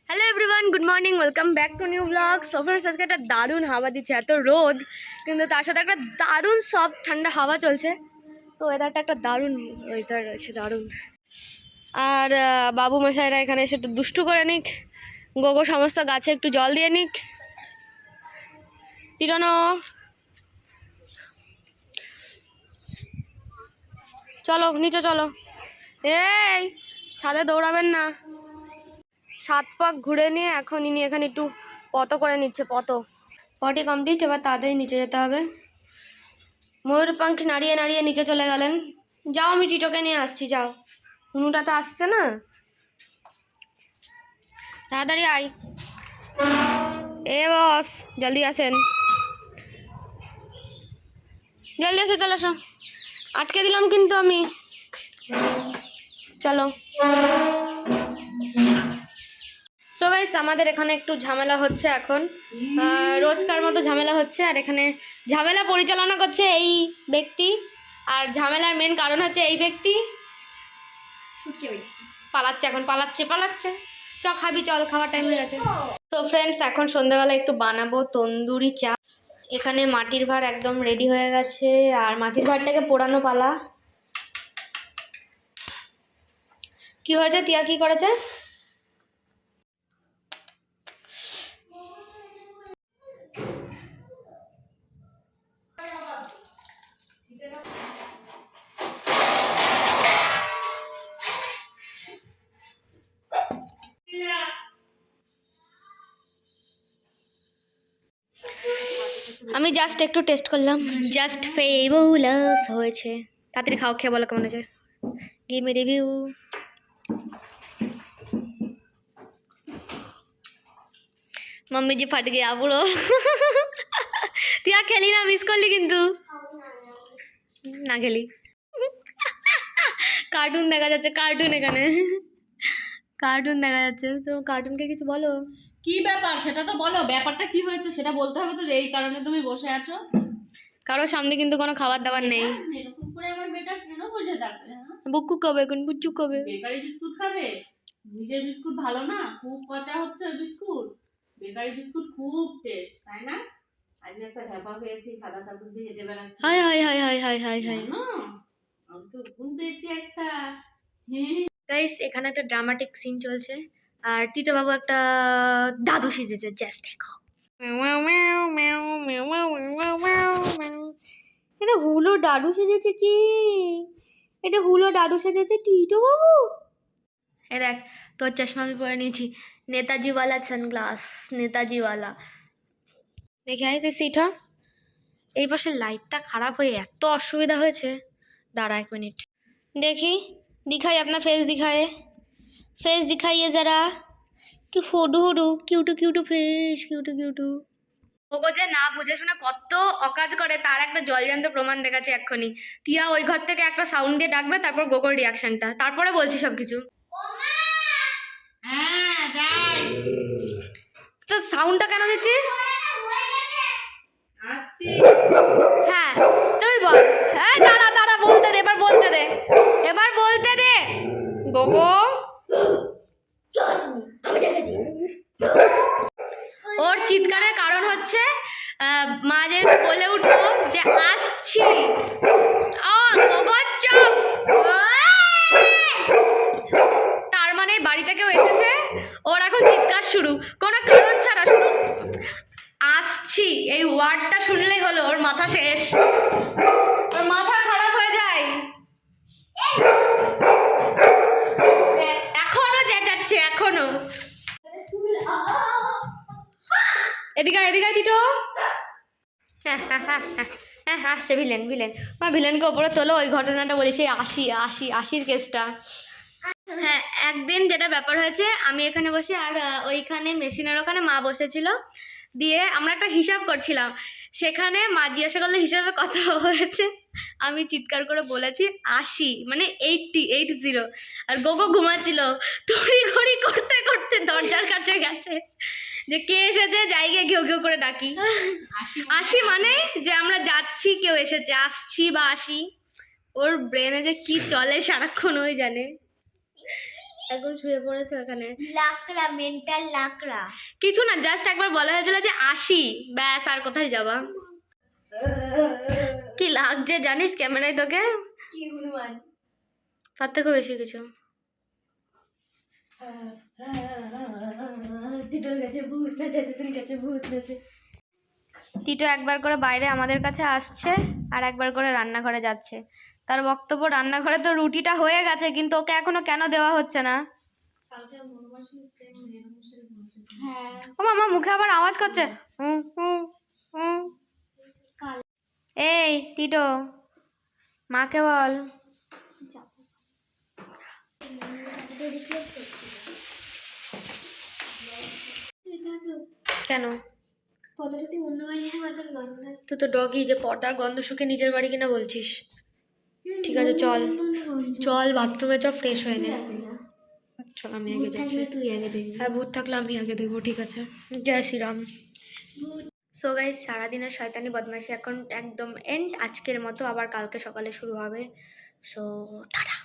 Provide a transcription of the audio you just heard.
Hello everyone, good morning, welcome back to new blog. So friends, আজকে একটা দারুণ হাওয়া দিচ্ছে, এত রোদ কিন্তু তার সাথে একটা দারুণ সফট ঠান্ডা হাওয়া চলছে। তো ওয়েদারটা একটা দারুণ ওয়েদার রয়েছে, দারুণ। আর বাবু মশাইরা এখানে এসে একটু দুষ্টু করে নিক, গোগো সমস্ত গাছে একটু জল দিয়ে নিক। টিরনো, চলো নিচে চলো। এই ছাদে দৌড়াবেন না। 7 পাক ঘুরে নিয়ে এখন ইনি এখানে একটু পতো করে নিচ্ছে, পটি কমপ্লিট। এবার তাড়াতাড়ি নিচে যেতে হবে। ময়ূর পাঙ্খ নাড়িয়ে নাড়িয়ে নিচে চলে গেলেন। যাও, আমি টিটোকে নিয়ে আসছি, যাও। হুনুটা তো আসছে না, তাড়াতাড়ি আয়। এ বস, জলদি আসেন, জলদি আসো, চলে আসো। আটকে দিলাম কিন্তু আমি, চলো। সো গাইস, আমাদের এখানে একটু ঝামেলা হচ্ছে এখন, রোজকার মতো ঝামেলা হচ্ছে। আর এখানে ঝামেলা পরিচালনা করছে এই ব্যক্তি, আর ঝামেলার মেন কারণ হচ্ছে এই ব্যক্তি পালাচ্ছে, এখন পালাচ্ছে। চ খাবি, চল, খাওয়ার টাইম হয়ে গেছে। তো ফ্রেন্ডস, এখন সন্ধ্যাবেলা একটু বানাবো তন্দুরি চা। এখানে মাটির ভাঁড় একদম রেডি হয়ে গেছে, আর মাটির ভাঁড়টাকে পোড়ানো পালা। কি হয়েছে, তিয়া কি করেছে? আমি জাস্ট একটু টেস্ট করলাম, জাস্ট ফেবুলাস হয়েছে। তাড়াতাড়ি খাও, খেয়ে বলো কেমন হয়েছে। Give me review. मम्मी जी फट गया পুরো। তিয়া খেলি না, মিস করলি কিন্তু। না খেলি। কার্টুন দেখা যাচ্ছে, কার্টুন এখানে কার্টুন দেখা যাচ্ছে। তো কার্টুনকে কিছু বলো। কি ব্যাপার সেটা তো বলো, ব্যাপারটা কি হয়েছে সেটা বলতে হবে তো, এই কারণে তুমি বসে আছো। কারোর সামনে কিন্তু কোনো খাবার দাবার নেই। এরকম করে আমার বেটা কেন বসে থাকবে? বুকু কবে, কোন বুচ্চু কবে? বেকারি বিস্কুট খাবে? নিজের বিস্কুট ভালো না, খুব পচা হচ্ছে বিস্কুট। বেকারি বিস্কুট খুব টেস্ট, তাই না? আজকে একটা হ্যাপা পেয়েছি, সাদা কাপড় দিয়ে হেঁটে বেড়াচ্ছি। High high high high high high high. আমি তো ঘুম পেয়েছি একটা। গাইস, এখানে একটা ড্রামাটিক সিন চলছে, আর টিটো বাবু একটা দাদু সেজেছে, জাস্ট দেখো। এটা হুলো দাদু সেজেছে কি? এটা হুলো দাদু সেজেছে টিটো বাবু। এ দেখ, তোর চশমা আমি পরে নিয়েছি, নেতাজিওয়ালা সানগ্লাস, নেতাজিওয়ালা। দেখে আয় তুই সিট হ। এই পাশে লাইটটা খারাপ হয়ে এত অসুবিধা হয়েছে। दाड़ा 1 मिनट, देखी दिखाई अपना फेस, दिखाए फेस, दिखाइए जरा कि फोटू होडू किউটু কিউটু फेस, কিউটু কিউটু। ওগো যে না বুঝে শুনে কত অকাজ করে, তার একটা জলজান্ত প্রমাণ দেখাচ্ছে এক্ষুনি। টিয়া ওই ঘর থেকে একটা সাউন্ড দিয়ে ডাকবে, তারপর গোগোর রিয়াকশনটা, তারপরে বলছি সবকিছু। হ্যাঁ যাই, তো সাউন্ডটা কেন দিচ্ছিস? আসছি। হ্যাঁ তুই বল। হ্যাঁ দাঁড়া দাঁড়া, বলতে দে, এবার বলতে দে, এবার বলতে দে। গোগো, ওর চিৎকারের কারণ হচ্ছে মা যে বলে উঠলো যে আসছি। তার মানে বাড়িতে কেউ এসেছে, ওর এখন চিৎকার শুরু, কোনো কারণ ছাড়া, শুধু আসছি এই ওয়ার্ডটা শুনলেই হলো ওর মাথা শেষ, ওর মাথা খারাপ হয়ে যায়। এখনো চেঁচাচ্ছে, এখনো। এদিকে এদিকে টিটো। হ্যাঁ আসছে ভিলেন, ভিলেনকে ওপরে তোলো। ওই ঘটনাটা বলি, সেই আশির কেসটা। হ্যাঁ, একদিন যেটা ব্যাপার হয়েছে, আমি এখানে বসে আর ওইখানে মেশিনের ওখানে মা বসেছিল, দিয়ে আমরা একটা হিসাব করছিলাম। সেখানে মা জিজ্ঞাসা করলে হিসাবে কত হয়েছে, আমি চিৎকার করে বলেছি 80, মানে 80। আর গোগো ঘুমাচ্ছিল, তড়িঘড়ি করতে করতে দরজার কাছে গেছে যে কে এসেছে, জায়গায় ঘেউ ঘেউ করে ডাকি। 80 মানে যে আমরা যাচ্ছি, কেউ এসেছে, আসছি বা আসি। ওর ব্রেনে যে কি চলে সারাক্ষণ ওই জানে। এখন শুয়ে পড়েছে ওখানে। লাকড়া, মেন্টাল লাকড়া। কিছু না, জাস্ট একবার বলা হয়েছিল যে আসি, ব্যাস, আর কোথায় যাবা। কি লাগছে জানিস ক্যামেরায় তোকে? কি হনুমান? তার থেকেও বেশি কিছু। তিতল গাছে ভূত নাচে, তিতল গাছে ভূত নাচে। টিটো একবার করে বাইরে আমাদের কাছে আসছে আর একবার করে রান্নাঘরে যাচ্ছে। তার বক্তব্য, রান্নাঘরে তো রুটিটা হয়ে গেছে কিন্তু ওকে এখনো কেন দেওয়া হচ্ছে না। হ্যাঁ, ও মামা মুখে আবার আওয়াজ করছে। হুম হুম হুম। এই টিটো, মাকে বল। কেন? পদাটাতে অন্য বাড়ির মতন গন্ধ। তুই তো ডগি, যে পর্দার গন্ধ শুকে নিজের বাড়ি কিনা বলছিস। ঠিক আছে চল, চল বাথরুমে চ, ফ্রেশ হয়ে নে। চল আমি আগে যাচ্ছি। তুই আগে দেখবি। হ্যাঁ ভূত থাকলে আমি আগে দেখবো, ঠিক আছে। জয় শ্রীরাম। সো গাইস, সারাদিনের শয়তানি বদমাইশি এখন একদম এন্ড। আজকের মতো আবার কালকে সকালে শুরু হবে। So tata.